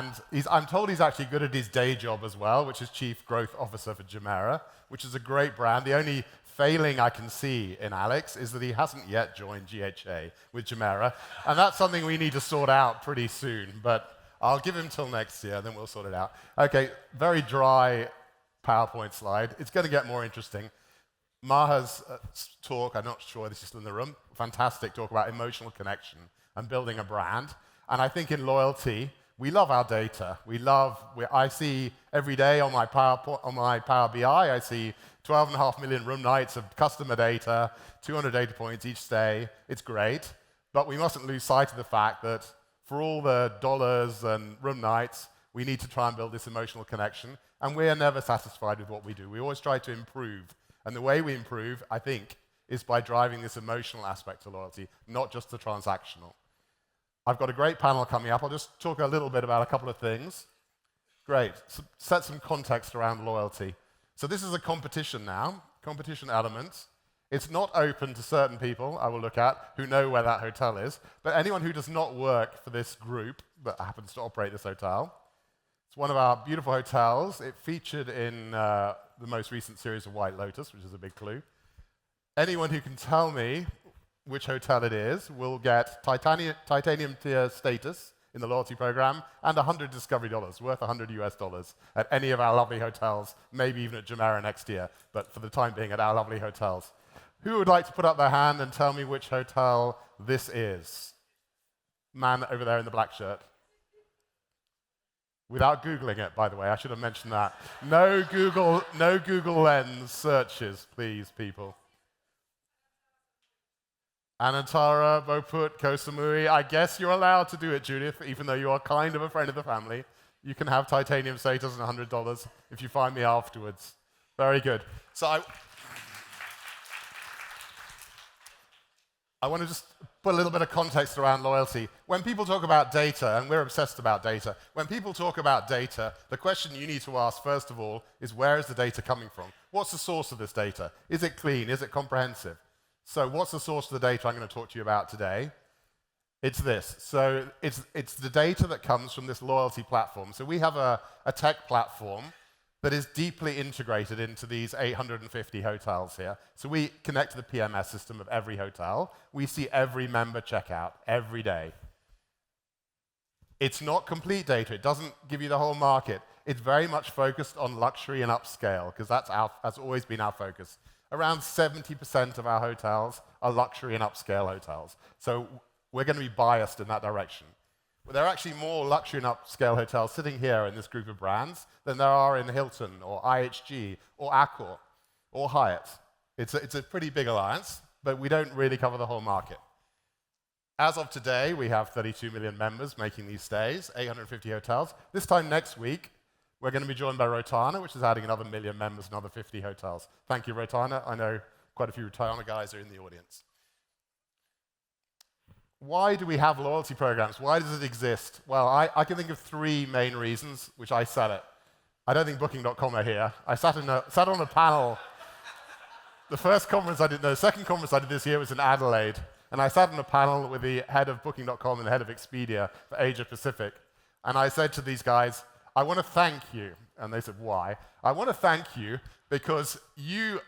And I'm told he's actually good at his day job as well, which is Chief Growth Officer for Jumeirah, which is a great brand. The only failing I can see in Alex is that he hasn't yet joined GHA with Jumeirah, and that's something we need to sort out pretty soon, but I'll give him till next year, then we'll sort it out. Okay, very dry PowerPoint slide. It's going to get more interesting. Maha's talk, I'm not sure this is still in the room, fantastic talk about emotional connection and building a brand. And I think in loyalty, we love our data. I see every day on my Power BI, I see 12.5 million room nights of customer data, 200 data points each day. It's great, but we mustn't lose sight of the fact that for all the dollars and room nights, we need to try and build this emotional connection, and we are never satisfied with what we do. We always try to improve, and the way we improve, I think, is by driving this emotional aspect to loyalty, not just the transactional. I've got a great panel coming up. I'll just talk a little bit about a couple of things. Great. Set some context around loyalty. So this is a competition now, competition elements. It's not open to certain people I will look at who know where that hotel is, but anyone who does not work for this group that happens to operate this hotel. It's one of our beautiful hotels. It featured in the most recent series of White Lotus, which is a big clue. Anyone who can tell me which hotel it is will get titanium tier status in the loyalty program and $100 discovery dollars, worth $100 US at any of our lovely hotels, maybe even at Jumeirah next year, but for the time being at our lovely hotels. Who would like to put up their hand and tell me which hotel this is? Man over there in the black shirt. Without Googling it, by the way, I should have mentioned that. No Google Lens searches, please, people. Anantara, Boput, Koh Samui. I guess you're allowed to do it, Judith, even though you are kind of a friend of the family. You can have titanium status and $100 if you find me afterwards. Very good. So I want to just put a little bit of context around loyalty. When people talk about data, and we're obsessed about data, when people talk about data, the question you need to ask, first of all, is where is the data coming from? What's the source of this data? Is it clean? Is it comprehensive? So what's the source of the data I'm going to talk to you about today? It's this. So it's the data that comes from this loyalty platform. So we have a tech platform that is deeply integrated into these 850 hotels here. So we connect to the PMS system of every hotel. We see every member check out every day. It's not complete data. It doesn't give you the whole market. It's very much focused on luxury and upscale, because that's always been our focus. Around 70% of our hotels are luxury and upscale hotels. So we're going to be biased in that direction. But there are actually more luxury and upscale hotels sitting here in this group of brands than there are in Hilton or IHG or Accor or Hyatt. It's a pretty big alliance, but we don't really cover the whole market. As of today, we have 32 million members making these stays, 850 hotels. This time next week, we're going to be joined by Rotana, which is adding another 1 million members, another 50 hotels. Thank you, Rotana. I know quite a few Rotana guys are in the audience. Why do we have loyalty programs? Why does it exist? Well, I can think of 3 main reasons which I sell it. I don't think Booking.com are here. I sat on a panel. The first conference I did, no, the second conference I did this year was in Adelaide, and I sat on a panel with the head of Booking.com and the head of Expedia for Asia Pacific, and I said to these guys, I want to thank you. And they said, why? I want to thank you because you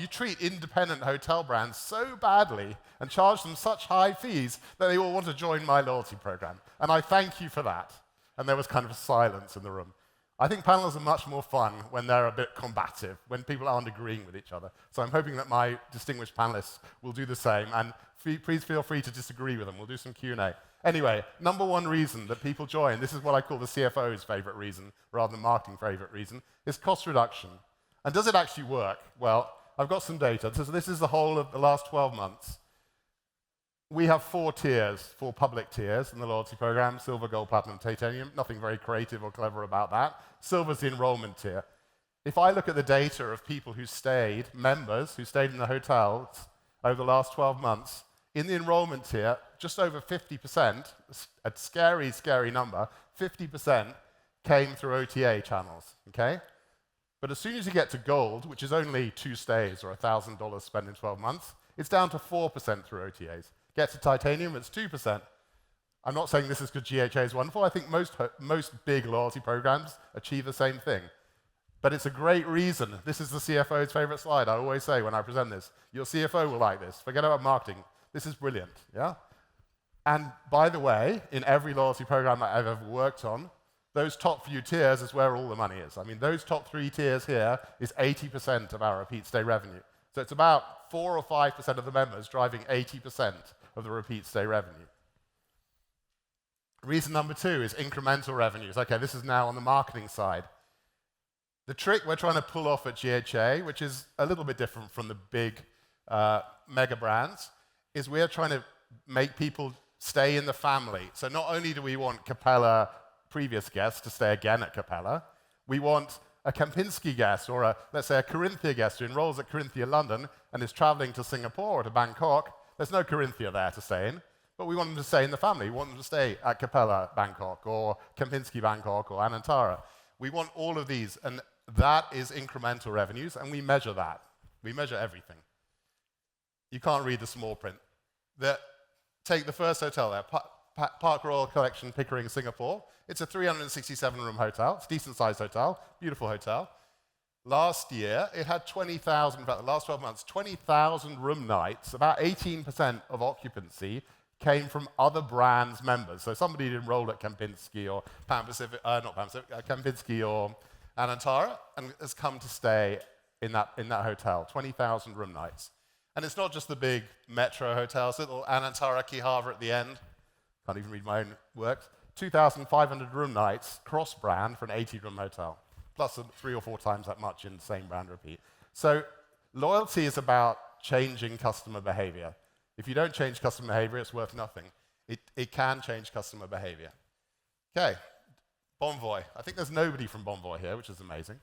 treat independent hotel brands so badly and charge them such high fees that they all want to join my loyalty program. And I thank you for that. And there was kind of a silence in the room. I think panels are much more fun when they're a bit combative, when people aren't agreeing with each other. So I'm hoping that my distinguished panelists will do the same. And please feel free to disagree with them. We'll do some Q&A. Anyway, number one reason that people join, this is what I call the CFO's favorite reason, rather than marketing favorite reason, is cost reduction. And does it actually work? Well, I've got some data. So this is the whole of the last 12 months. We have 4 tiers, 4 public tiers in the loyalty program: silver, gold, platinum, titanium. Nothing very creative or clever about that. Silver's the enrollment tier. If I look at the data of people who stayed, members who stayed in the hotels over the last 12 months, in the enrollment tier, just over 50%, a scary, scary number, 50% came through OTA channels, okay? But as soon as you get to gold, which is only 2 stays or $1,000 spent in 12 months, it's down to 4% through OTAs. Get to titanium, it's 2%. I'm not saying this is because GHA is wonderful. I think most big loyalty programs achieve the same thing. But it's a great reason. This is the CFO's favorite slide. I always say when I present this, your CFO will like this. Forget about marketing. This is brilliant, yeah? And by the way, in every loyalty program that I've ever worked on, those top few tiers is where all the money is. I mean, those top 3 tiers here is 80% of our repeat stay revenue. So it's about 4 or 5% of the members driving 80% of the repeat stay revenue. Reason number 2 is incremental revenues. Okay, this is now on the marketing side. The trick we're trying to pull off at GHA, which is a little bit different from the big mega brands, is we're trying to make people stay in the family. So not only do we want Capella previous guests to stay again at Capella, we want a Kempinski guest or let's say a Corinthia guest who enrolls at Corinthia London and is traveling to Singapore or to Bangkok. There's no Corinthia there to stay in, but we want them to stay in the family. We want them to stay at Capella Bangkok or Kempinski Bangkok or Anantara. We want all of these, and that is incremental revenues, and we measure that. We measure everything. You can't read the small print. Take the first hotel there, Park Royal Collection, Pickering, Singapore. It's a 367-room hotel. It's a decent-sized hotel, beautiful hotel. Last year, it had 20,000, in fact, the last 12 months, 20,000 room nights. About 18% of occupancy came from other brands' members. So somebody had enrolled at Kempinski or Kempinski or Anantara and has come to stay in that hotel, 20,000 room nights. And it's not just the big metro hotels, little Anantara Kihava at the end. Can't even read my own works. 2,500 room nights, cross-brand for an 80-room hotel, plus 3 or 4 times that much in the same brand repeat. So loyalty is about changing customer behavior. If you don't change customer behavior, it's worth nothing. It can change customer behavior. Okay, Bonvoy. I think there's nobody from Bonvoy here, which is amazing.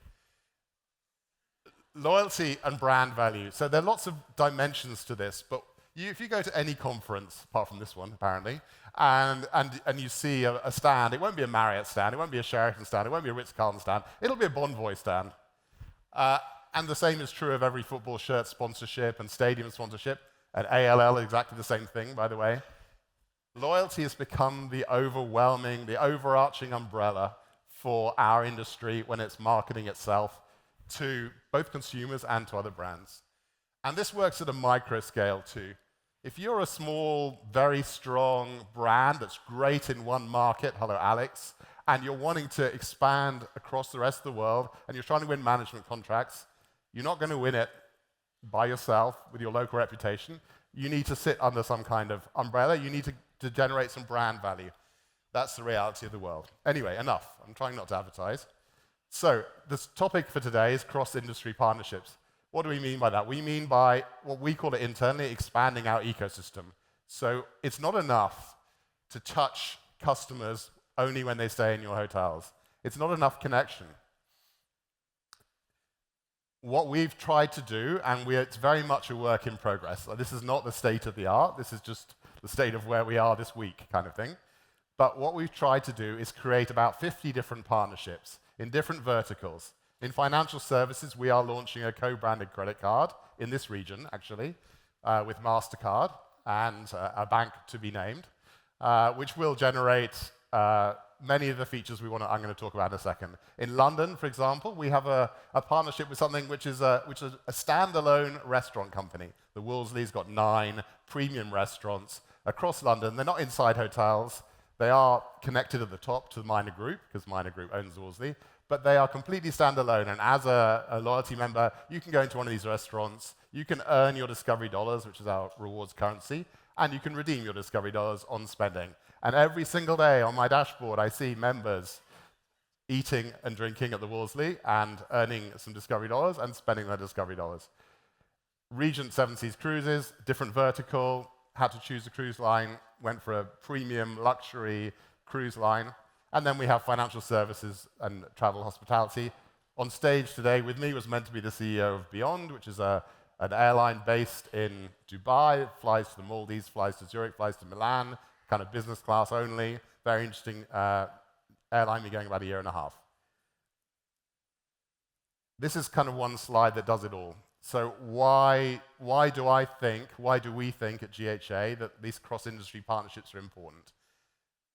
Loyalty and brand value. So there are lots of dimensions to this, but if you go to any conference, apart from this one, apparently, and you see a stand, it won't be a Marriott stand, it won't be a Sheraton stand, it won't be a Ritz-Carlton stand, it'll be a Bonvoy stand. And the same is true of every football shirt sponsorship and stadium sponsorship, and ALL, exactly the same thing, by the way. Loyalty has become the overarching umbrella for our industry when it's marketing itself to both consumers and to other brands. And this works at a micro scale too. If you're a small, very strong brand that's great in one market, hello Alex, and you're wanting to expand across the rest of the world, and you're trying to win management contracts, you're not going to win it by yourself with your local reputation. You need to sit under some kind of umbrella. You need to generate some brand value. That's the reality of the world. Anyway, enough. I'm trying not to advertise. So this topic for today is cross-industry partnerships. What do we mean by that? We mean by what we call it internally expanding our ecosystem. So it's not enough to touch customers only when they stay in your hotels. It's not enough connection. What we've tried to do, and it's very much a work in progress. This is not the state of the art. This is just the state of where we are this week kind of thing. But what we've tried to do is create about 50 different partnerships in different verticals. In financial services, we are launching a co-branded credit card in this region, actually, with Mastercard and a bank to be named, which will generate many of the features I'm going to talk about in a second. In London, for example, we have a partnership with something which is a standalone restaurant company. The Wolseley's got 9 premium restaurants across London. They're not inside hotels. They are connected at the top to the Minor Group, because Minor Group owns Wolseley, but they are completely standalone. And as a loyalty member, you can go into one of these restaurants, you can earn your Discovery Dollars, which is our rewards currency, and you can redeem your Discovery Dollars on spending. And every single day on my dashboard, I see members eating and drinking at the Wolseley and earning some Discovery Dollars and spending their Discovery Dollars. Regent 7 Seas Cruises, different vertical, had to choose a cruise line, went for a premium luxury cruise line. And then we have financial services and travel hospitality. On stage today with me was meant to be the CEO of Beyond, which is an airline based in Dubai. It flies to the Maldives, flies to Zurich, flies to Milan, kind of business class only. Very interesting airline, been going about a year and a half. This is kind of one slide that does it all. So why do we think at GHA that these cross-industry partnerships are important?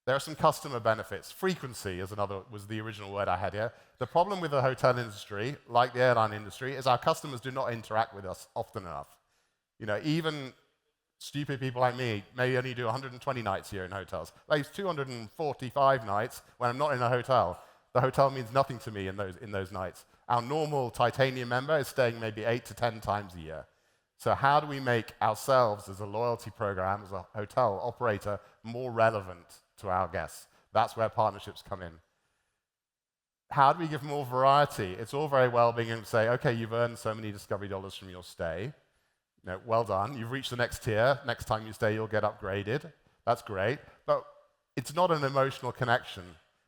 There are some customer benefits. Frequency was the original word I had here. The problem with the hotel industry, like the airline industry, is our customers do not interact with us often enough. Even stupid people like me may only do 120 nights here in hotels. Like 245 nights when I'm not in a hotel. The hotel means nothing to me in those nights. Our normal titanium member is staying maybe 8 to 10 times a year. So how do we make ourselves as a loyalty program, as a hotel operator, more relevant to our guests? That's where partnerships come in. How do we give more variety? It's all very well being able to say, okay, you've earned so many discovery dollars from your stay. Well done. You've reached the next tier. Next time you stay, you'll get upgraded. That's great. But it's not an emotional connection.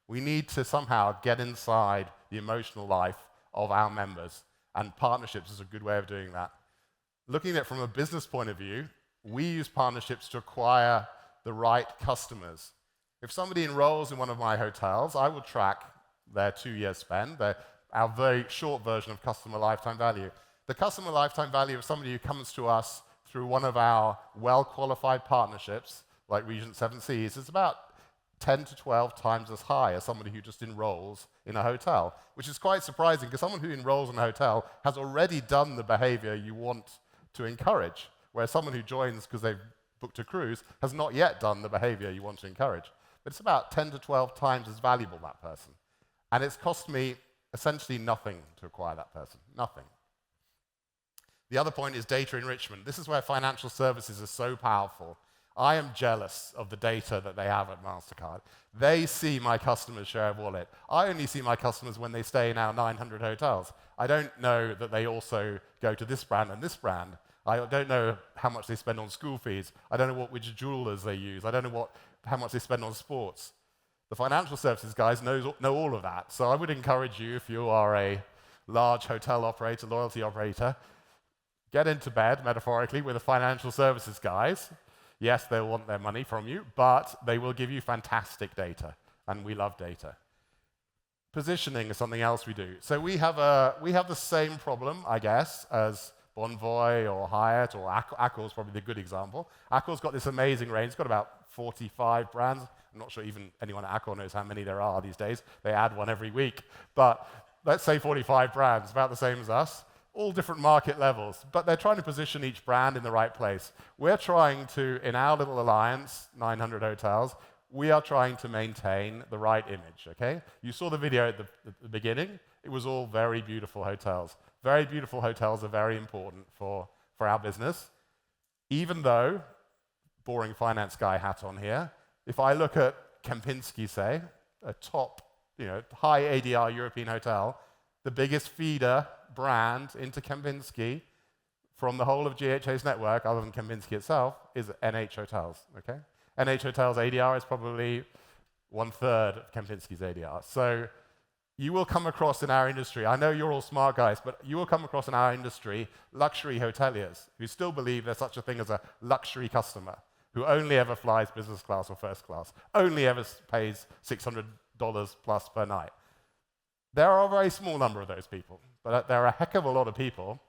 We need to somehow get inside the emotional life of our members, and partnerships is a good way of doing that. Looking at it from a business point of view, we use partnerships to acquire the right customers. If somebody enrolls in one of my hotels, I will track their 2-year spend, our very short version of customer lifetime value. The customer lifetime value of somebody who comes to us through one of our well-qualified partnerships, like Regent 7 Seas, is about 10 to 12 times as high as somebody who just enrolls in a hotel, which is quite surprising because someone who enrolls in a hotel has already done the behavior you want to encourage, whereas someone who joins because they've booked a cruise has not yet done the behavior you want to encourage. But it's about 10 to 12 times as valuable, that person. And it's cost me essentially nothing to acquire that person, nothing. The other point is data enrichment. This is where financial services are so powerful. I am jealous of the data that they have at Mastercard. They see my customers' share of wallet. I only see my customers when they stay in our 900 hotels. I don't know that they also go to this brand and this brand. I don't know how much they spend on school fees. I don't know which jewelers they use. I don't know how much they spend on sports. The financial services guys know all of that. So I would encourage you, if you are a large hotel operator, loyalty operator, get into bed, metaphorically, with the financial services guys. Yes, they'll want their money from you, but they will give you fantastic data, and we love data. Positioning is something else we do. So we have the same problem, I guess, as Bonvoy or Hyatt or Accor is probably the good example. Accor's got this amazing range. It's got about 45 brands. I'm not sure even anyone at Accor knows how many there are these days. They add one every week. But let's say 45 brands, about the same as us. All different market levels, but they're trying to position each brand in the right place. We're trying to, in our little alliance, 900 hotels, we are trying to maintain the right image, okay? You saw the video at the beginning. It was all very beautiful hotels. Very beautiful hotels are very important for our business. Even though, boring finance guy hat on here, if I look at Kempinski, say, a top, high ADR European hotel, the biggest feeder brand into Kempinski from the whole of GHA's network, other than Kempinski itself, is NH Hotels, okay? NH Hotels ADR is probably 1/3 of Kempinski's ADR. So you will come across in our industry, I know you're all smart guys, but you will come across in our industry luxury hoteliers who still believe there's such a thing as a luxury customer, who only ever flies business class or first class, only ever pays $600 plus per night. There are a very small number of those people, but there are a heck of a lot of people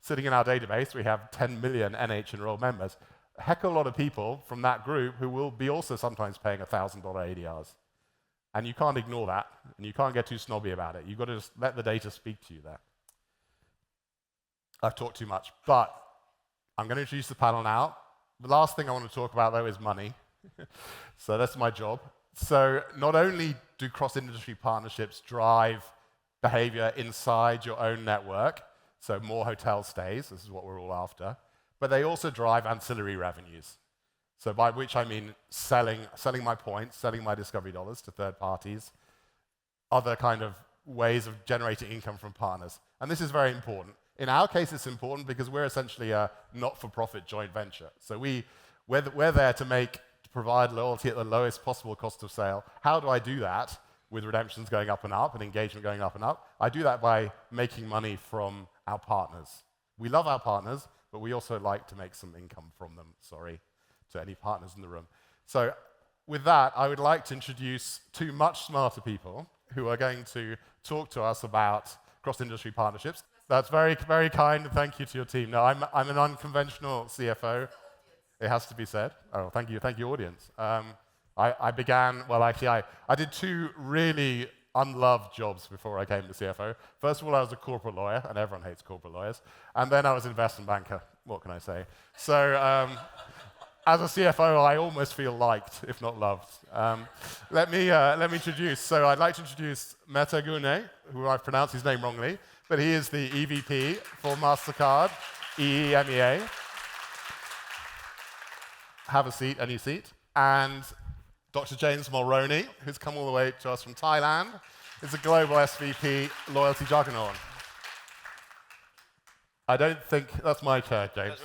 sitting in our database. We have 10 million NH enrolled members. A heck of a lot of people from that group who will be also sometimes paying $1,000 ADRs. And you can't ignore that, and you can't get too snobby about it. You've got to just let the data speak to you there. I've talked too much, but I'm going to introduce the panel now. The last thing I want to talk about, though, is money. So that's my job. So not only do cross-industry partnerships drive behavior inside your own network, so more hotel stays, this is what we're all after, but they also drive ancillary revenues. So by which I mean selling my points, selling my discovery dollars to third parties, other kind of ways of generating income from partners. And this is very important. In our case, it's important because we're essentially a not-for-profit joint venture. So we're there to provide loyalty at the lowest possible cost of sale. How do I do that with redemptions going up and engagement going up and up? I do that by making money from our partners. We love our partners, but we also like to make some income from them. Sorry to any partners in the room. So with that, I would like to introduce two much smarter people who are going to talk to us about cross-industry partnerships. That's very, very kind. Thank you to your team. No, I'm an unconventional CFO. It has to be said. Oh, thank you, audience. I began, well, actually, I did two really unloved jobs before I came to CFO. First of all, I was a corporate lawyer, and everyone hates corporate lawyers. And then I was an investment banker. What can I say? So as a CFO, I almost feel liked, if not loved. Let me introduce. So I'd like to introduce Mete Güney, who I've pronounced his name wrongly, but he is the EVP for Mastercard, EEMEA. Have a seat, any seat. And Dr. James Mulroney, who's come all the way to us from Thailand, is a global SVP, loyalty Juggernaut. I don't think that's my chair, James.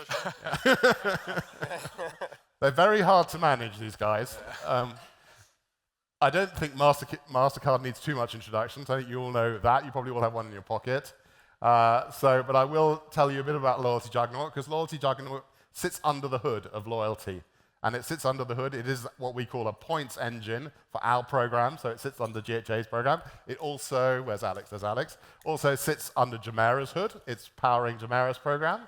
They're very hard to manage, these guys. I don't think Mastercard needs too much introduction. So I think you all know that. You probably all have one in your pocket. But I will tell you a bit about loyalty Juggernaut, because loyalty Juggernaut sits under the hood of loyalty. And it sits under the hood. It is what we call a points engine for our program, so it sits under GHA's program. It also, where's Alex? There's Alex. Also sits under Jumeirah's hood. It's powering Jumeirah's program.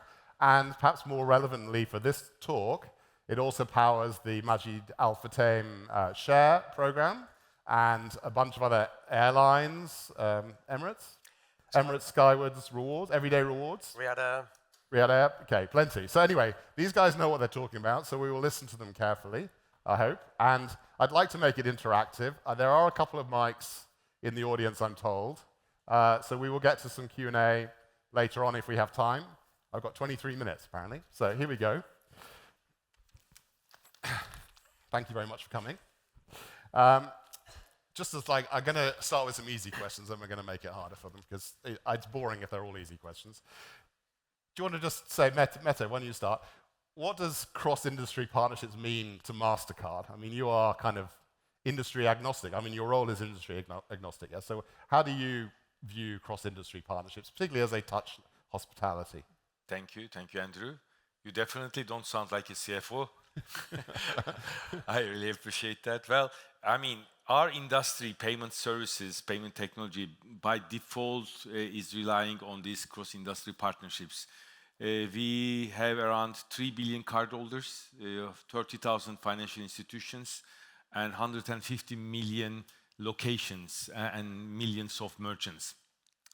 And perhaps more relevantly for this talk, it also powers the Majid Al Futtaim share program and a bunch of other airlines, Emirates, Skywards Rewards, Everyday Rewards. Riyadh Air, okay, plenty. So anyway, these guys know what they're talking about, so we will listen to them carefully, I hope. And I'd like to make it interactive. There are a couple of mics in the audience, I'm told. So we will get to some Q&A later on if we have time. I've got 23 minutes, apparently. So here we go. Thank you very much for coming. Just as like, I'm going to start with some easy questions, and we're going to make it harder for them, because it's boring if they're all easy questions. Do you want to just say, Mete, why don't you start? What does cross-industry partnerships mean to Mastercard? I mean, you are kind of industry agnostic. I mean, your role is industry agnostic. Yeah? So how do you view cross-industry partnerships, particularly as they touch hospitality? Thank you, Andrew. You definitely don't sound like a CFO. I really appreciate that. Well, I mean, our industry, payment services, payment technology, by default is relying on these cross-industry partnerships. We have around 3 billion cardholders, 30,000 financial institutions, and 150 million locations and millions of merchants.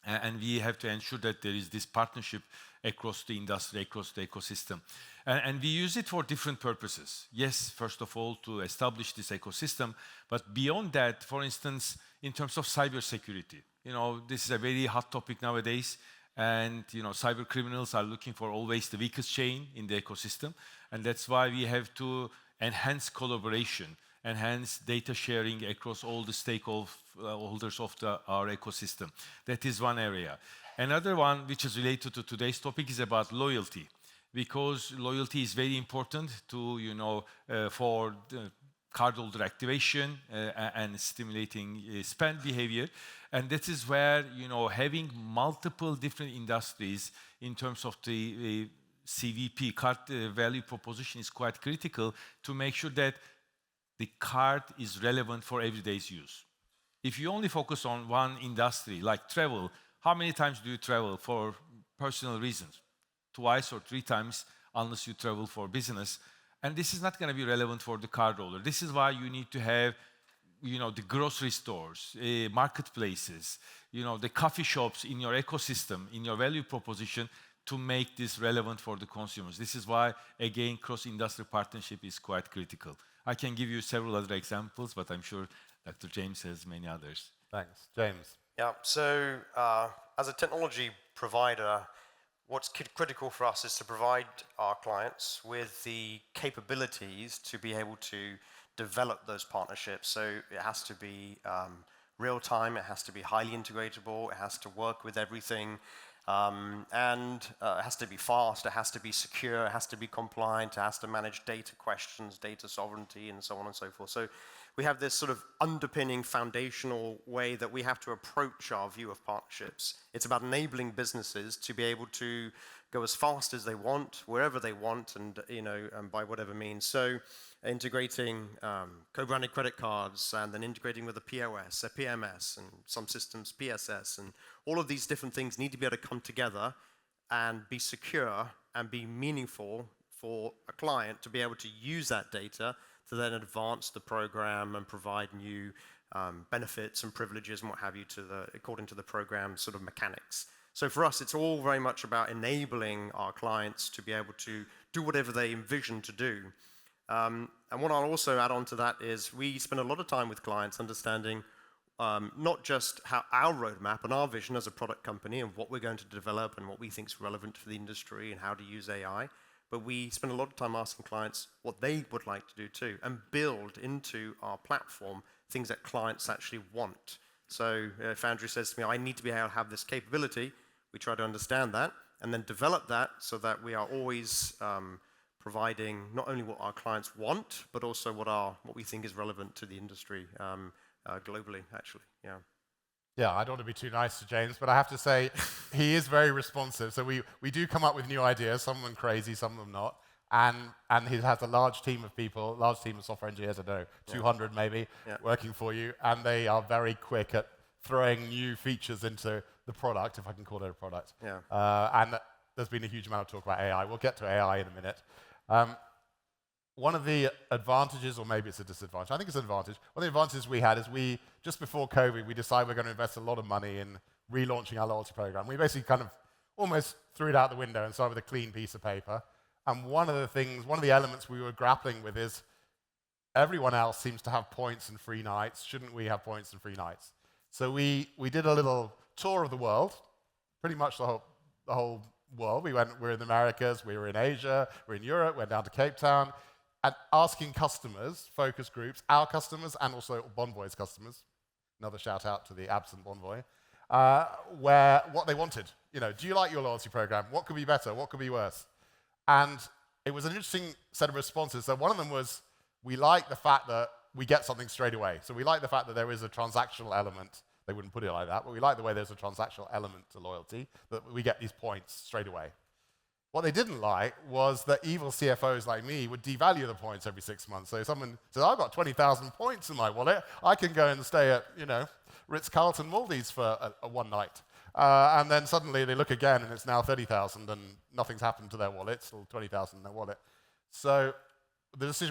And we have to ensure that there is this partnership across the industry, across the ecosystem. And we use it for different purposes. Yes, first of all, to establish this ecosystem, but beyond that, for instance, in terms of cybersecurity. You know, this is a very hot topic nowadays, and you know, cyber criminals are looking for always the weakest chain in the ecosystem, and that's why we have to enhance collaboration, enhance data sharing across all the stakeholders of our ecosystem. That is one area. Another one, which is related to today's topic, is about loyalty, because loyalty is very important to, you know, for the cardholder activation and stimulating spend behavior. And this is where, you know, having multiple different industries in terms of the CVP, card value proposition, is quite critical to make sure that the card is relevant for everyday's use. If you only focus on one industry, like travel, how many times do you travel for personal reasons? Twice or 3 times, unless you travel for business. And this is not going to be relevant for the cardholder. This is why you need to have, you know, the grocery stores, marketplaces, you know, the coffee shops in your ecosystem, in your value proposition, to make this relevant for the consumers. This is why, again, cross-industry partnership is quite critical. I can give you several other examples, but I'm sure Dr. James has many others. Thanks. James. Yeah, so as a technology provider, what's critical for us is to provide our clients with the capabilities to be able to develop those partnerships. So it has to be real time, it has to be highly integratable, it has to work with everything, and it has to be fast, it has to be secure, it has to be compliant, it has to manage data questions, data sovereignty, and so on and so forth. So we have this sort of underpinning foundational way that we have to approach our view of partnerships. It's about enabling businesses to be able to go as fast as they want, wherever they want, and by whatever means. So integrating co-branded credit cards, and then integrating with a POS, a PMS, and some systems PSS, and all of these different things need to be able to come together and be secure and be meaningful for a client to be able to use that data to then advance the program and provide new benefits and privileges and what have you according to the program sort of mechanics. So for us, it's all very much about enabling our clients to be able to do whatever they envision to do. And what I'll also add on to that is we spend a lot of time with clients understanding not just how our roadmap and our vision as a product company and what we're going to develop and what we think is relevant for the industry and how to use AI, but we spend a lot of time asking clients what they would like to do too and build into our platform things that clients actually want. So if Andrew says to me, I need to be able to have this capability, we try to understand that and then develop that so that we are always providing not only what our clients want, but also what we think is relevant to the industry globally, actually. Yeah. Yeah, I don't want to be too nice to James, but I have to say he is very responsive. So we do come up with new ideas, some of them crazy, some of them not. And he has a large team of people, large team of software engineers, I don't know, 200 maybe, working for you. And they are very quick at throwing new features into the product, if I can call it a product. Yeah. And there's been a huge amount of talk about AI. We'll get to AI in a minute. One of the advantages, or maybe it's a disadvantage, I think it's an advantage. One of the advantages we had is just before COVID, we decided we're going to invest a lot of money in relaunching our loyalty program. We basically kind of almost threw it out the window and started with a clean piece of paper. And one of the elements we were grappling with is everyone else seems to have points and free nights. Shouldn't we have points and free nights? So we did a little tour of the world, pretty much the whole world. We're in the Americas, we were in Asia, we're in Europe, went down to Cape Town, and asking customers, focus groups, our customers and also Bonvoy's customers, another shout out to the absent Bonvoy, what they wanted. Do you like your loyalty program? What could be better? What could be worse? And it was an interesting set of responses. So one of them was, we like the fact that we get something straight away. So we like the fact that there is a transactional element. They wouldn't put it like that, but we like the way there's a transactional element to loyalty, that we get these points straight away. What they didn't like was that evil CFOs like me would devalue the points every 6 months. So someone says, I've got 20,000 points in my wallet. I can go and stay at, Ritz-Carlton Maldives for one night. And then suddenly they look again and it's now 30,000 and nothing's happened to their wallet, still 20,000 in their wallet. So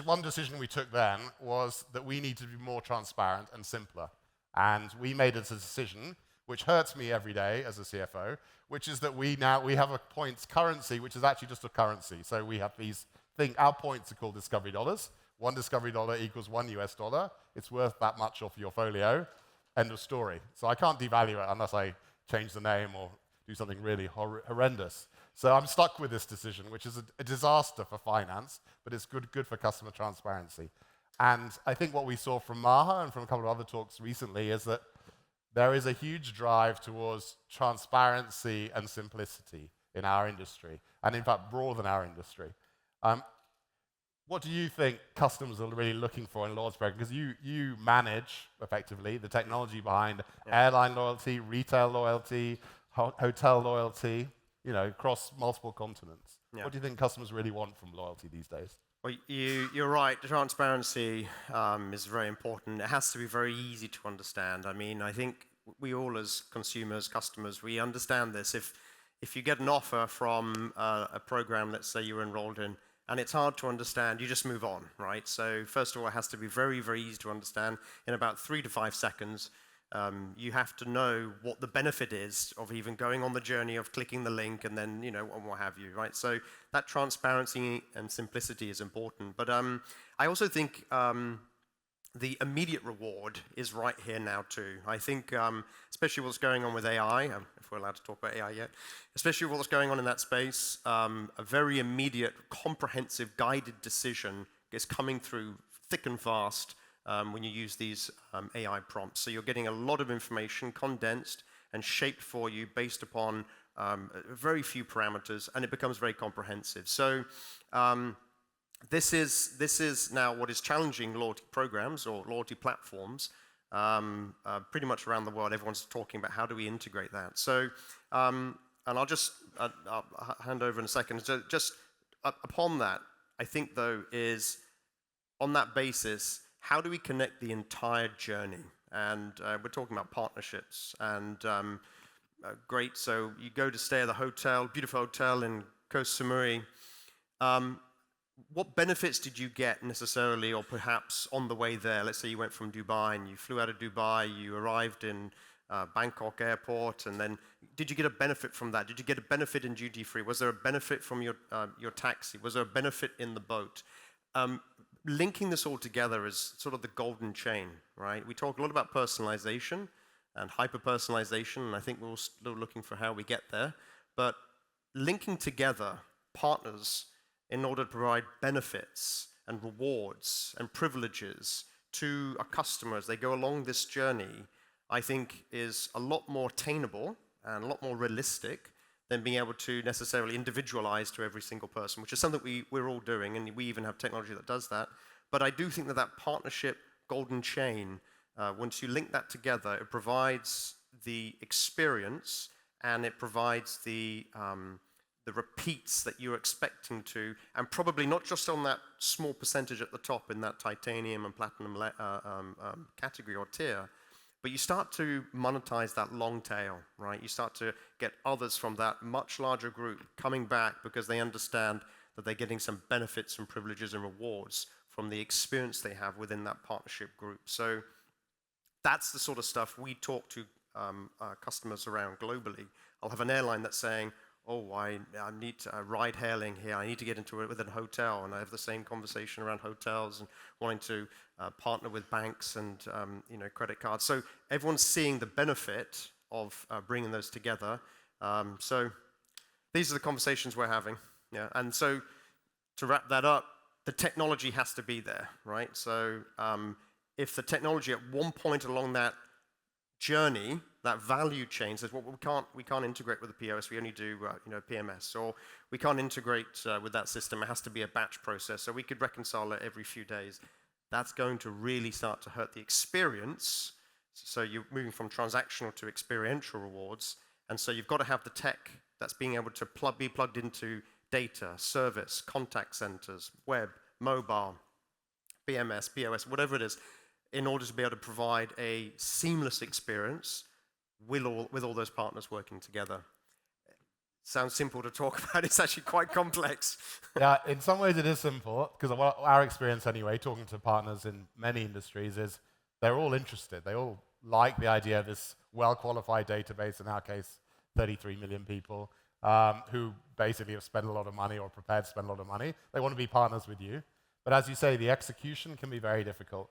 one decision we took then was that we need to be more transparent and simpler. And we made a decision, which hurts me every day as a CFO, which is that we have a points currency, which is actually just a currency. So we have our points are called discovery dollars. One discovery dollar equals $1. It's worth that much off your folio. End of story. So I can't devalue it unless I change the name or do something really horrendous. So I'm stuck with this decision, which is a disaster for finance, but it's good for customer transparency. And I think what we saw from Maha and from a couple of other talks recently is that there is a huge drive towards transparency and simplicity in our industry, and in fact, broader than our industry. What do you think customers are really looking for in a loyalty program? Because you manage, effectively, the technology behind airline loyalty, retail loyalty, hotel loyalty, across multiple continents. Yeah. What do you think customers really want from loyalty these days? Well, you're right. Transparency is very important. It has to be very easy to understand. I mean, I think we all as consumers, customers, we understand this. If you get an offer from a program, let's say you're enrolled in, and it's hard to understand, you just move on, right? So first of all, it has to be very, very easy to understand. In about 3 to 5 seconds, you have to know what the benefit is of even going on the journey of clicking the link and then, and what have you, right? So that transparency and simplicity is important. But I also think the immediate reward is right here now too. I think, especially what's going on with AI, if we're allowed to talk about AI yet, especially what's going on in that space, a very immediate, comprehensive, guided decision is coming through thick and fast when you use these AI prompts. So you're getting a lot of information condensed and shaped for you based upon very few parameters, and it becomes very comprehensive. So this is now what is challenging loyalty programs or loyalty platforms pretty much around the world. Everyone's talking about how do we integrate that. So, and I'll just I'll hand over in a second. So just upon that, I think though is on that basis, how do we connect the entire journey? And we're talking about partnerships and great. So you go to stay at the hotel, beautiful hotel in Koh Samui. what benefits did you get necessarily, or perhaps on the way there? Let's say you went from Dubai and you flew out of Dubai, you arrived in Bangkok airport, and then did you get a benefit from that? Did you get a benefit in duty free? Was there a benefit from your taxi? Was there a benefit in the boat? Linking this all together is sort of the golden chain, right? We talk a lot about personalization and hyper-personalization, and I think we're still looking for how we get there. But linking together partners in order to provide benefits and rewards and privileges to our customers, they go along this journey, I think is a lot more attainable and a lot more realistic than being able to necessarily individualize to every single person, which is something we're all doing, and we even have technology that does that. But I do think that that partnership golden chain, once you link that together, it provides the experience and it provides the repeats that you're expecting to, and probably not just on that small percentage at the top in that titanium and platinum category or tier, but you start to monetize that long tail, right? You start to get others from that much larger group coming back because they understand that they're getting some benefits and privileges and rewards from the experience they have within that partnership group. So that's the sort of stuff we talk to customers around globally. I'll have an airline that's saying, oh, I need ride hailing here. I need to get into it within a hotel, and I have the same conversation around hotels and wanting to partner with banks and credit cards. So everyone's seeing the benefit of bringing those together. So these are the conversations we're having. Yeah, and so to wrap that up, the technology has to be there, right? So if the technology at one point along that journey, that value chain says, well, we can't integrate with the POS. We only do PMS, or we can't integrate with that system. It has to be a batch process, so we could reconcile it every few days. That's going to really start to hurt the experience. So you're moving from transactional to experiential rewards, and so you've got to have the tech that's being able to be plugged into data, service, contact centers, web, mobile, BMS, POS, whatever it is, in order to be able to provide a seamless experience with all those partners working together. Sounds simple to talk about, it's actually quite complex. Yeah, in some ways it is simple, because our experience anyway, talking to partners in many industries, is they're all interested. They all like the idea of this well-qualified database, in our case, 33 million people, who basically have spent a lot of money or prepared to spend a lot of money. They want to be partners with you. But as you say, the execution can be very difficult.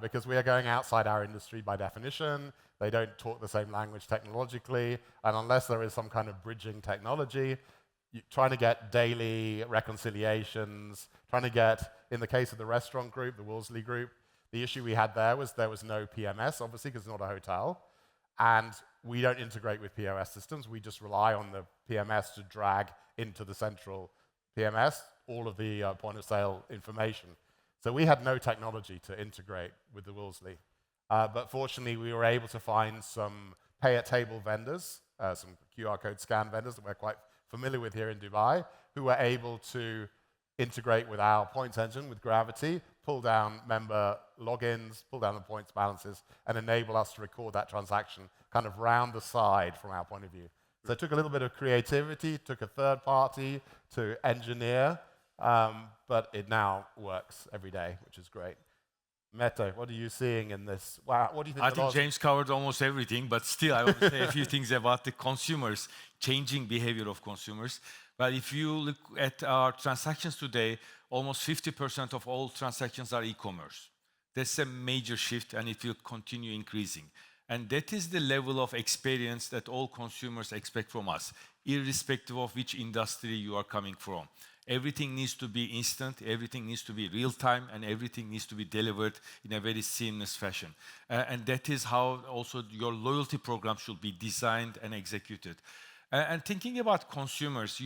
Because we are going outside our industry by definition. They don't talk the same language technologically, and unless there is some kind of bridging technology, trying to get daily reconciliations, trying to get, in the case of the restaurant group, the Wolseley group, the issue we had there was no PMS, obviously, because it's not a hotel, and we don't integrate with POS systems. We just rely on the PMS to drag into the central PMS all of the point-of-sale information. So we had no technology to integrate with the Wolseley. But fortunately, we were able to find some pay-at-table vendors, some QR code scan vendors that we're quite familiar with here in Dubai, who were able to integrate with our points engine, with Gravity, pull down member logins, pull down the points balances, and enable us to record that transaction kind of round the side from our point of view. So it took a little bit of creativity, took a third party to engineer, but it now works every day, which is great. Mete, what are you seeing in this? Wow, what do you think? I think James covered almost everything, but still I want to say a few things about the consumers, changing behavior of consumers. But if you look at our transactions today, almost 50% of all transactions are e-commerce. That's a major shift, and it will continue increasing. And that is the level of experience that all consumers expect from us, irrespective of which industry you are coming from. Everything needs to be instant, everything needs to be real-time, and everything needs to be delivered in a very seamless fashion. And that is how also your loyalty program should be designed and executed. And thinking about consumers,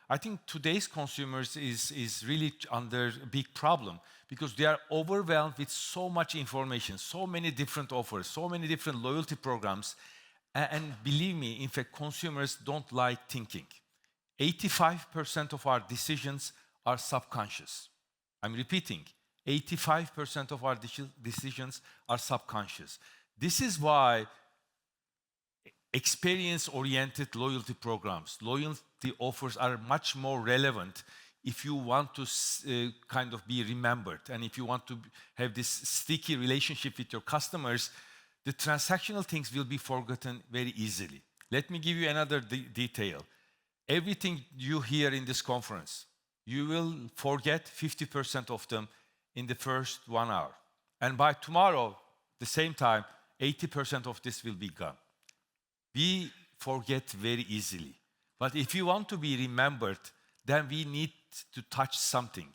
I think today's consumers is really under a big problem because they are overwhelmed with so much information, so many different offers, so many different loyalty programs. And believe me, in fact, consumers don't like thinking. 85% of our decisions are subconscious. I'm repeating, 85% of our decisions are subconscious. This is why experience-oriented loyalty programs, loyalty offers are much more relevant if you want to kind of be remembered, and if you want to have this sticky relationship with your customers, the transactional things will be forgotten very easily. Let me give you another detail. Everything you hear in this conference, you will forget 50% of them in the first 1 hour. And by tomorrow, the same time, 80% of this will be gone. We forget very easily. But if you want to be remembered, then we need to touch something,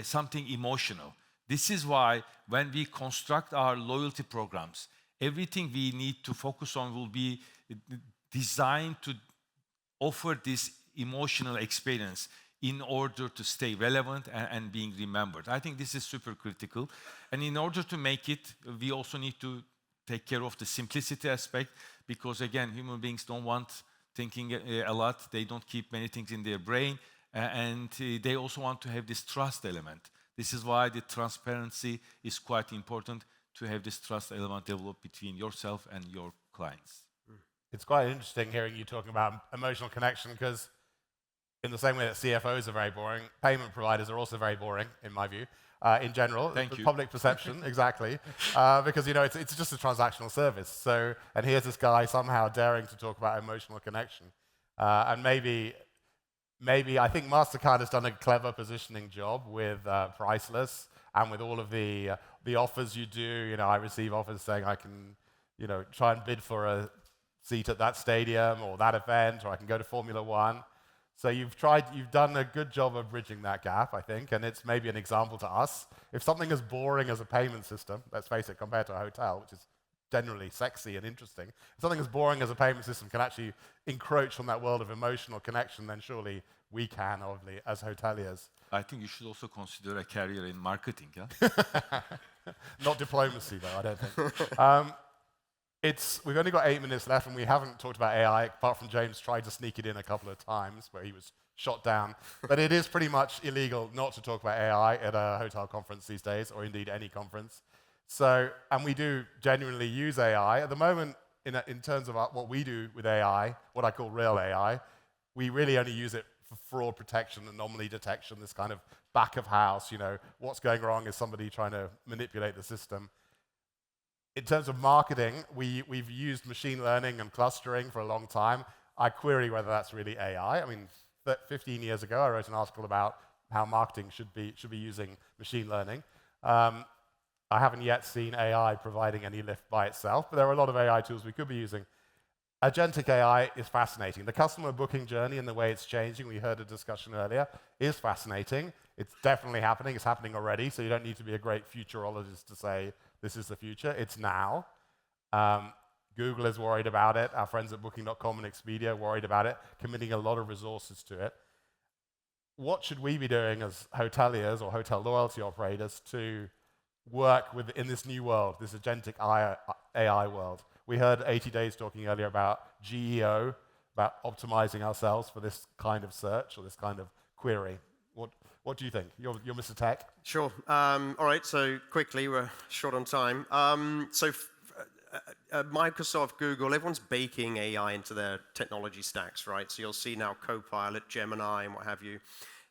something emotional. This is why when we construct our loyalty programs, everything we need to focus on will be designed to offer this emotional experience in order to stay relevant and being remembered. I think this is super critical. And in order to make it, we also need to take care of the simplicity aspect, because again, human beings don't want thinking a lot. They don't keep many things in their brain. And they also want to have this trust element. This is why the transparency is quite important, to have this trust element developed between yourself and your clients. It's quite interesting hearing you talking about emotional connection, because in the same way that CFOs are very boring, payment providers are also very boring, in my view, in general. Thank you. Public perception, exactly. Because, you know, it's just a transactional service. So, and here's this guy somehow daring to talk about emotional connection. And maybe I think Mastercard has done a clever positioning job with Priceless and with all of the offers you do. You know, I receive offers saying I can, you know, try and bid for a seat at that stadium or that event, or I can go to Formula One. So you've done a good job of bridging that gap, I think, and it's maybe an example to us. If something as boring as a payment system, let's face it, compared to a hotel, which is generally sexy and interesting, if something as boring as a payment system can actually encroach on that world of emotional connection, then surely we can, obviously, as hoteliers. I think you should also consider a career in marketing, yeah? Not diplomacy, though, I don't think. We've only got 8 minutes left, and we haven't talked about AI, apart from James tried to sneak it in a couple of times where he was shot down. But it is pretty much illegal not to talk about AI at a hotel conference these days, or indeed any conference. So, and we do genuinely use AI. At the moment, in terms of what we do with AI, what I call real AI, we really only use it for fraud protection, anomaly detection, this kind of back of house, you know, what's going wrong is somebody trying to manipulate the system. In terms of marketing, we've used machine learning and clustering for a long time. I query whether that's really AI. I mean, 15 years ago, I wrote an article about how marketing should be using machine learning. I haven't yet seen AI providing any lift by itself, but there are a lot of AI tools we could be using. Agentic AI is fascinating. The customer booking journey and the way it's changing, we heard a discussion earlier, is fascinating. It's definitely happening. It's happening already, so you don't need to be a great futurologist to say this is the future. It's now. Google is worried about it. Our friends at Booking.com and Expedia are worried about it, committing a lot of resources to it. What should we be doing as hoteliers or hotel loyalty operators to work in this new world, this agentic AI world? We heard 80 Days talking earlier about GEO, about optimizing ourselves for this kind of search or this kind of query. What do you think? You're Mr. Tech. Sure. All right, so quickly, we're short on time. Microsoft, Google, everyone's baking AI into their technology stacks, right? So you'll see now Copilot, Gemini, and what have you.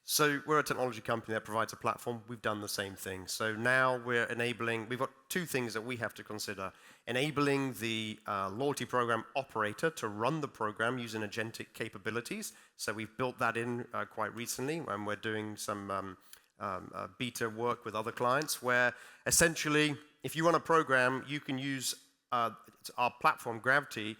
So we're a technology company that provides a platform. We've done the same thing. So now we're enabling, we've got two things that we have to consider. Enabling the loyalty program operator to run the program using agentic capabilities. So we've built that in quite recently, and we're doing some beta work with other clients where essentially, if you run a program, you can use our platform, Gravity.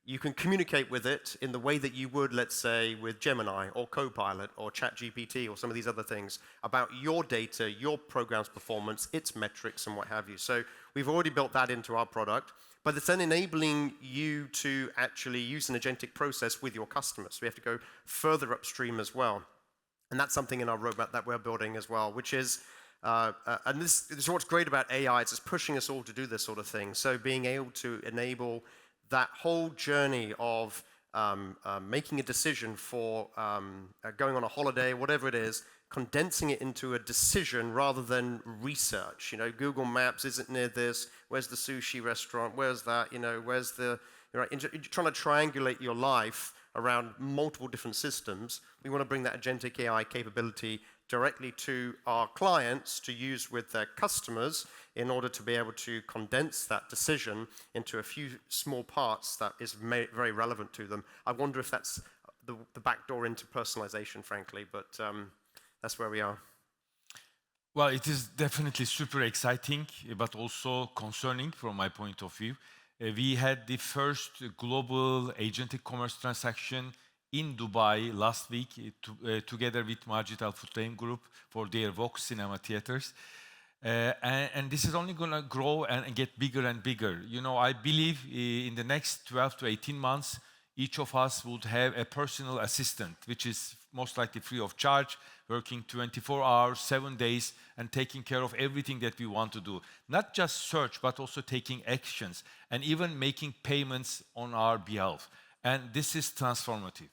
You can communicate with it in the way that you would, let's say, with Gemini or Copilot or ChatGPT or some of these other things about your data, your program's performance, its metrics, and what have you. So we've already built that into our product, but it's then enabling you to actually use an agentic process with your customers. So we have to go further upstream as well. And that's something in our roadmap that we're building as well, which is, and this is what's great about AI, it's just pushing us all to do this sort of thing. So being able to enable that whole journey of making a decision for going on a holiday, whatever it is, condensing it into a decision rather than research. You know, Google Maps isn't near this. Where's the sushi restaurant? Where's that? You know, where's the... Right, you're trying to triangulate your life around multiple different systems. We want to bring that agentic AI capability directly to our clients to use with their customers in order to be able to condense that decision into a few small parts that is very relevant to them. I wonder if that's the back door into personalization, frankly, but that's where we are. Well, it is definitely super exciting, but also concerning from my point of view. We had the first global agentic commerce transaction in Dubai last week, together with Majid Al Futtaim Group for their Vox cinema theaters. And this is only going to grow and get bigger and bigger. You know, I believe in the next 12 to 18 months, each of us would have a personal assistant, which is most likely free of charge, working 24 hours, 7 days, and taking care of everything that we want to do. Not just search, but also taking actions, and even making payments on our behalf. And this is transformative.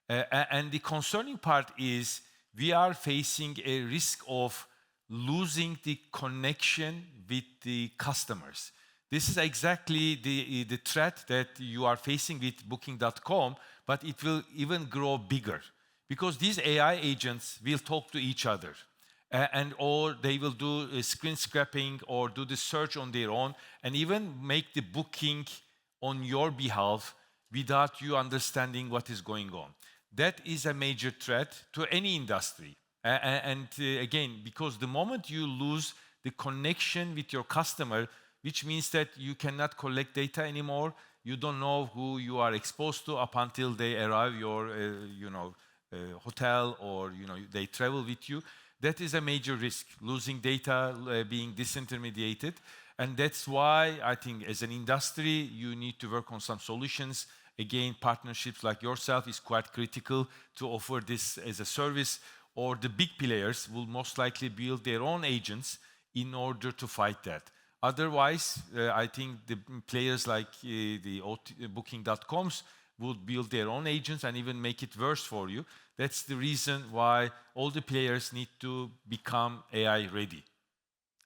And the concerning part is we are facing a risk of losing the connection with the customers. This is exactly the threat that you are facing with Booking.com, but it will even grow bigger because these AI agents will talk to each other, or they will do screen scraping or do the search on their own and even make the booking on your behalf without you understanding what is going on. That is a major threat to any industry. And again, because the moment you lose the connection with your customer, which means that you cannot collect data anymore, you don't know who you are exposed to up until they arrive your hotel or they travel with you. That is a major risk, losing data, being disintermediated. And that's why I think as an industry, you need to work on some solutions. Again, partnerships like yourself is quite critical to offer this as a service, or the big players will most likely build their own agents in order to fight that. Otherwise, I think the players like the Booking.coms would build their own agents and even make it worse for you. That's the reason why all the players need to become AI ready.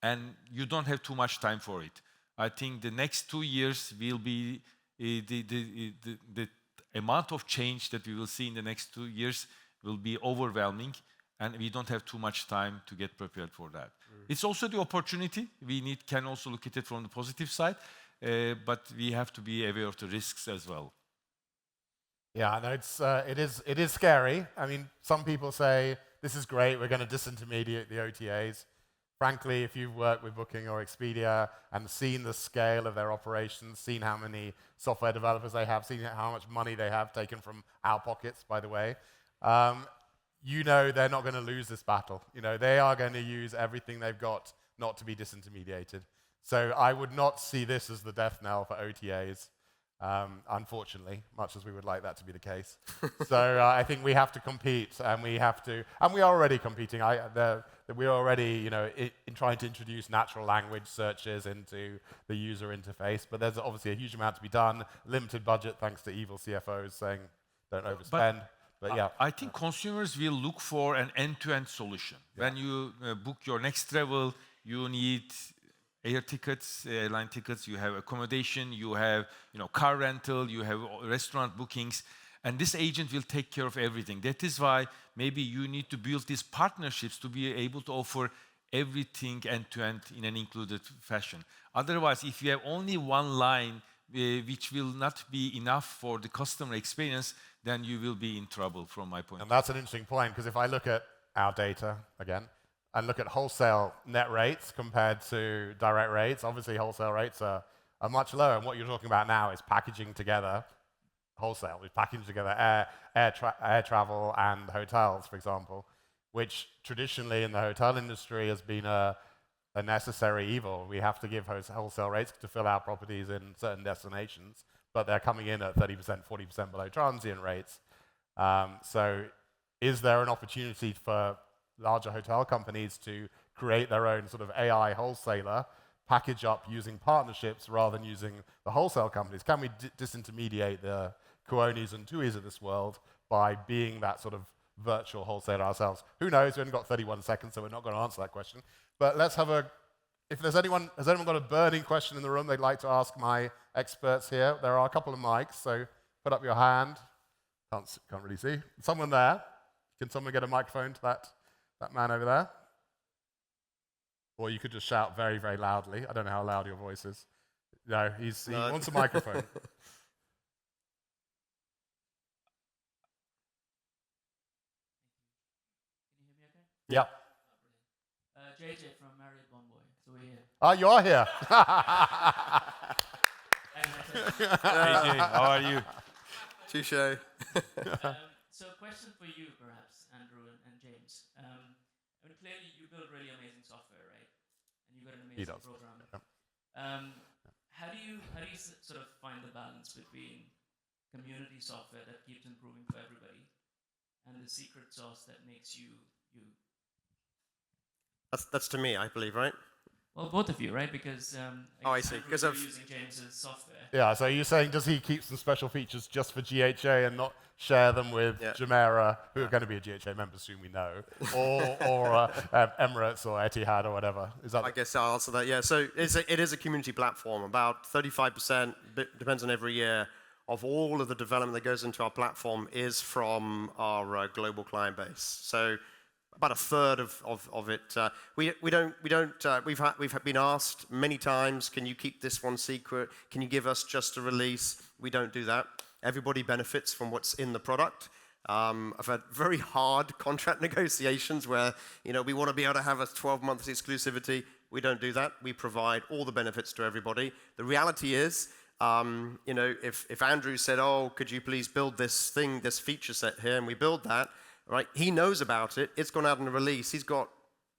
And you don't have too much time for it. I think the next 2 years will be the amount of change that we will see in the next 2 years will be overwhelming, and we don't have too much time to get prepared for that. It's also the opportunity. We can also look at it from the positive side, but we have to be aware of the risks as well. Yeah, no, it is scary. I mean, some people say, this is great, we're going to disintermediate the OTAs. Frankly, if you've worked with Booking or Expedia and seen the scale of their operations, seen how many software developers they have, seen how much money they have taken from our pockets, by the way, you know they're not going to lose this battle. You know, they are going to use everything they've got not to be disintermediated. So I would not see this as the death knell for OTAs, unfortunately, much as we would like that to be the case. So I think we have to compete, and we are already competing. We're already, in trying to introduce natural language searches into the user interface, but there's obviously a huge amount to be done. Limited budget, thanks to evil CFOs saying, don't overspend. But yeah. I think consumers will look for an end-to-end solution. Yeah. When you book your next travel, you need air tickets, airline tickets, you have accommodation, you have car rental, you have restaurant bookings, and this agent will take care of everything. That is why maybe you need to build these partnerships to be able to offer everything end-to-end in an included fashion. Otherwise, if you have only one line which will not be enough for the customer experience, then you will be in trouble from my point of view. And that's an interesting point, because if I look at our data again, and look at wholesale net rates compared to direct rates, obviously wholesale rates are much lower. And what you're talking about now is packaging together wholesale. We're packaging together air travel and hotels, for example, which traditionally in the hotel industry has been a necessary evil. We have to give wholesale rates to fill our properties in certain destinations, but they're coming in at 30%, 40% below transient rates. So is there an opportunity for larger hotel companies to create their own sort of AI wholesaler, package up using partnerships rather than using the wholesale companies? Can we disintermediate the Kuonis and TUIs of this world by being that sort of virtual wholesaler ourselves? Who knows? We've only got 31 seconds, so we're not going to answer that question. But let's have if there's anyone, has anyone got a burning question in the room they'd like to ask my experts here? There are a couple of mics, so put up your hand. Can't really see. Someone there. Can someone get a microphone to that man over there? Or you could just shout very, very loudly. I don't know how loud your voice is. No, he wants a microphone. Can you hear me okay? Yeah. JJ from Marriott Bonvoy. So we're here. Oh, you are here. JJ, how are you? Touche. So a question for you, perhaps, Andrew and James. Clearly you build really amazing software, right? And you've got an amazing program. Yep. How do you sort of find the balance between community software that keeps improving for everybody and the secret sauce that makes you you? That's to me, I believe, right? Well, both of you, right? Because I see. Because you're of using James's software. Yeah, so you're saying, does he keep some special features just for GHA and not share them with Jumeirah, who are going to be a GHA member soon, we know, or Emirates or Etihad or whatever? Is that? I guess I'll answer that. Yeah. So it is a community platform. About 35%, depends on every year, of all of the development that goes into our platform is from our global client base. So about a third of it. We've been asked many times, can you keep this one secret? Can you give us just a release? We don't do that. Everybody benefits from what's in the product. I've had very hard contract negotiations where we want to be able to have a 12-month exclusivity. We don't do that. We provide all the benefits to everybody. The reality is, if Andrew said, "Oh, could you please build this thing, this feature set here," and we build that. Right? He knows about it. It's gone out in a release. He's got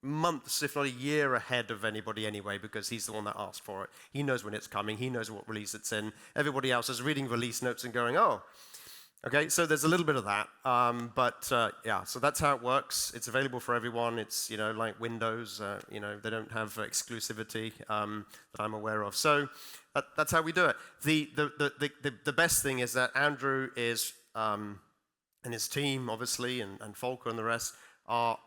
months, if not a year ahead of anybody anyway, because he's the one that asked for it. He knows when it's coming. He knows what release it's in. Everybody else is reading release notes and going, "Oh, okay." So there's a little bit of that. So that's how it works. It's available for everyone. It's like Windows. They don't have exclusivity that I'm aware of. So that's how we do it. The best thing is that Andrew is. And his team, obviously, and Volker and the rest are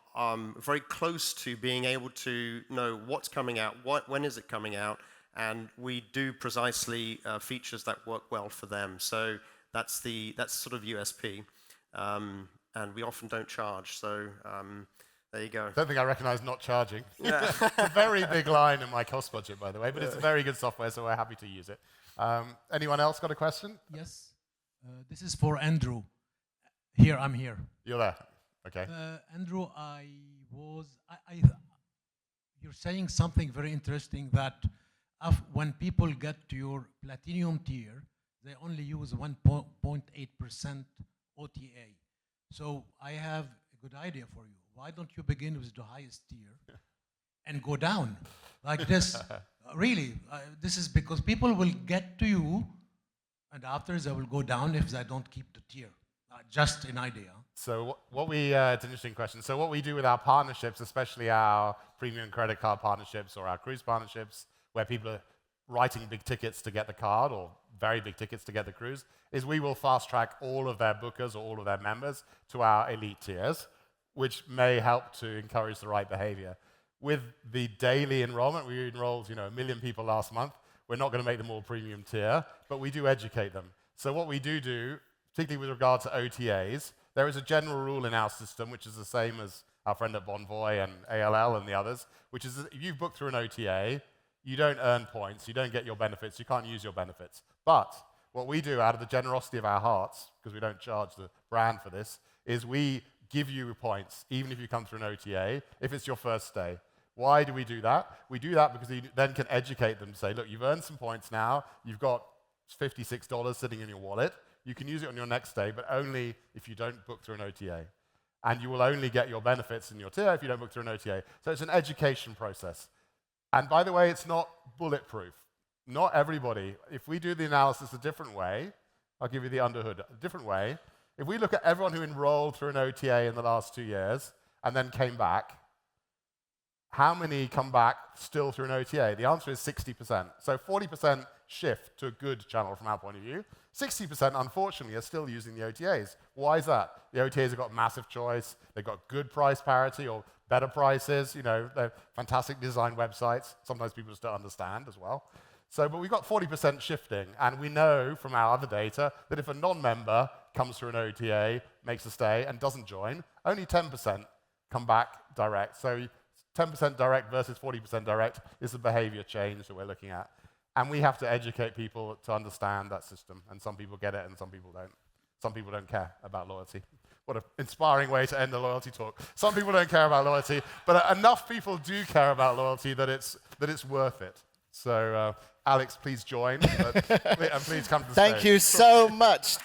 very close to being able to know what's coming out, when is it coming out, and we do precisely features that work well for them. So that's sort of USP, and we often don't charge. So there you go. I don't think I recognize not charging. Yeah. It's a very big line in my cost budget, by the way, but it's a very good software, so we're happy to use it. Anyone else got a question? Yes. This is for Andrew. I'm here. You're there. Okay. Andrew, you're saying something very interesting that when people get to your platinum tier, they only use 1.8% OTA. So I have a good idea for you. Why don't you begin with the highest tier and go down like this? Really, this is because people will get to you, and after they will go down if they don't keep the tier. Just an idea. So it's an interesting question. So what we do with our partnerships, especially our premium credit card partnerships or our cruise partnerships, where people are writing big tickets to get the card or very big tickets to get the cruise, is we will fast track all of their bookers or all of their members to our elite tiers, which may help to encourage the right behavior. With the daily enrollment, we enrolled 1 million people last month. We're not going to make them all premium tier, but we do educate them. So what we do, particularly with regard to OTAs, there is a general rule in our system, which is the same as our friend at Bonvoy and ALL and the others, which is that if you've booked through an OTA, you don't earn points, you don't get your benefits, you can't use your benefits. But what we do out of the generosity of our hearts, because we don't charge the brand for this, is we give you points, even if you come through an OTA, if it's your first stay. Why do we do that? We do that because you then can educate them, say, look, you've earned some points now, you've got $56 sitting in your wallet, you can use it on your next day, but only if you don't book through an OTA. And you will only get your benefits in your tier if you don't book through an OTA. So it's an education process. And by the way, it's not bulletproof. Not everybody. If we do the analysis a different way, I'll give you the underhood, a different way. If we look at everyone who enrolled through an OTA in the last 2 years and then came back, how many come back still through an OTA? The answer is 60%. So 40% shift to a good channel from our point of view. 60%, unfortunately, are still using the OTAs. Why is that? The OTAs have got massive choice. They've got good price parity or better prices. They're fantastic design websites. Sometimes people just don't understand as well. So, but we've got 40% shifting, and we know from our other data that if a non-member comes through an OTA, makes a stay, and doesn't join, only 10% come back direct. So 10% direct versus 40% direct is the behavior change that we're looking at. And we have to educate people to understand that system, and some people get it and some people don't. Some people don't care about loyalty. What an inspiring way to end the loyalty talk. Some people don't care about loyalty, but enough people do care about loyalty that it's worth it. So, Alex, please join, and please come to the stage. Thank you so much.